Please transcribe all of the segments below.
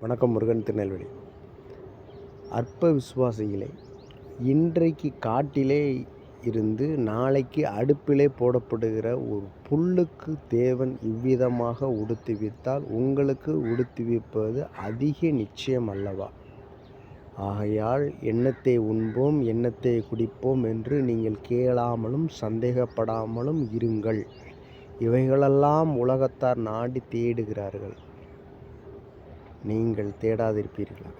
வணக்கம். முருகன், திருநெல்வேலி. அற்ப விசுவாசிகளே, இன்றைக்கு காட்டிலே இருந்து நாளைக்கு அடுப்பிலே போடப்படுகிற ஒரு புல்லுக்கு தேவன் இவ்விதமாக உடுத்துவித்தால் உங்களுக்கு உடுத்துவிப்பது அதிக நிச்சயம் அல்லவா? ஆகையால் எண்ணத்தை உண்போம், எண்ணத்தை குடிப்போம் என்று நீங்கள் கேளாமலும் சந்தேகப்படாமலும் இருங்கள். இவைகளெல்லாம் உலகத்தார் நாடி தேடுகிறார்கள், நீங்கள் தேடாதிருப்பீர்களாக.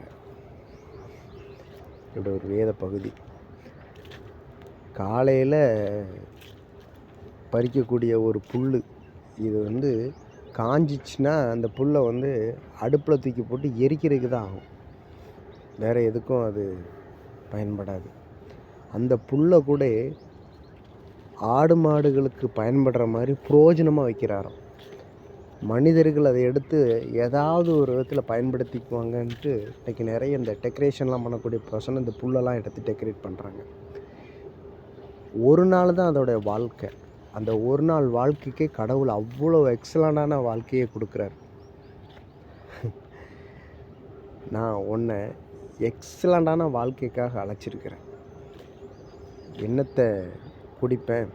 இப்படி ஒரு வேத பகுதி. காலையில் பறிக்கக்கூடிய ஒரு புல், இது காஞ்சிச்சுன்னா அந்த புல்லை அடுப்பில் தூக்கி போட்டு எரிக்கிறதுக்கு தான் ஆகும், வேறு எதுக்கும் அது பயன்படாது. அந்த புல்லை கூட ஆடு மாடுகளுக்கு பயன்படுற மாதிரி புரோஜனமாக வைக்கிறாராம். மனிதர்கள் அதை எடுத்து ஏதாவது ஒரு விதத்தில் பயன்படுத்திக்குவாங்கன்ட்டு இன்றைக்கி நிறைய இந்த டெக்கரேஷன்லாம் பண்ணக்கூடிய பர்சன் இந்த புல்லெல்லாம் எடுத்து டெக்கரேட் பண்ணுறாங்க. ஒரு நாள் தான் அதோடைய வாழ்க்கை. அந்த ஒரு நாள் வாழ்க்கைக்கே கடவுள் அவ்வளோ எக்ஸலண்டான வாழ்க்கையை கொடுக்குறாரு. நான் உன்னை எக்ஸலண்டான வாழ்க்கைக்காக அழைச்சிருக்கிறேன். என்னத்தை குடிப்பேன்,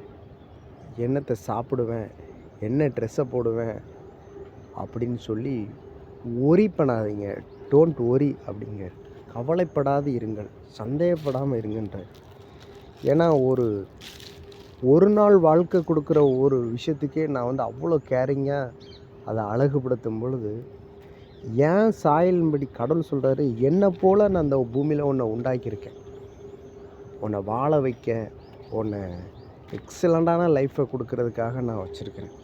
என்னத்தை சாப்பிடுவேன், என்ன ட்ரெஸ்ஸை போடுவேன் அப்படின்னு சொல்லி ஒரி பண்ணாதீங்க. டோன்ட் ஒரி அப்படிங்க. கவலைப்படாது இருங்கள், சந்தேகப்படாமல் இருங்கன்ற. ஏன்னா ஒரு நாள் வாழ்க்கை கொடுக்குற ஒரு விஷயத்துக்கே நான் அவ்வளோ கேரிங்காக அதை அழகுபடுத்தும் பொழுது, ஏன் சாயலின்படி கடவுள் சொல்கிறாரு, என்னை போல் நான் அந்த பூமியில் உன்னை உண்டாக்கியிருக்கேன், உன்னை வாழ வைக்க, உன்னை எக்ஸலண்டான லைஃப்பை கொடுக்கறதுக்காக நான் வச்சுருக்கிறேன்.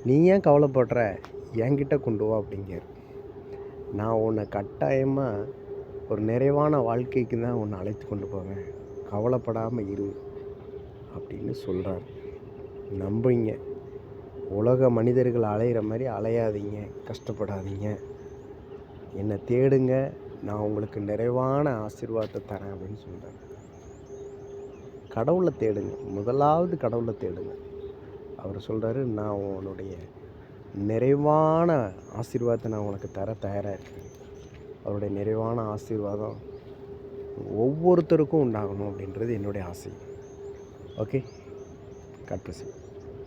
நீ ஏன் கவலைப்படுற, என்கிட்ட கொண்டு வா அப்படிங்க. நான் உன்னை கட்டாயமாக ஒரு நிறைவான வாழ்க்கைக்கு தான் உன்னை அழைத்து கொண்டு போவேன், கவலைப்படாமல் இரு அப்படின்னு சொல்கிறார். நம்புங்க. உலக மனிதர்கள் அலையிற மாதிரி அலையாதீங்க, கஷ்டப்படாதீங்க. என்னை தேடுங்க, நான் உங்களுக்கு நிறைவான ஆசீர்வாதத்தை தரேன் அப்படின்னு சொல்கிறார். கடவுளை தேடுங்க, முதலாவது கடவுளை தேடுங்க. அவர் சொல்கிறாரு, நான் உன்னுடைய நிறைவான ஆசீர்வாதத்தை நான் உனக்கு தர தயாராக இருக்கேன். அவருடைய நிறைவான ஆசீர்வாதம் ஒவ்வொருத்தருக்கும் உண்டாகணும் அப்படின்றது என்னுடைய ஆசை. Okay, God bless you.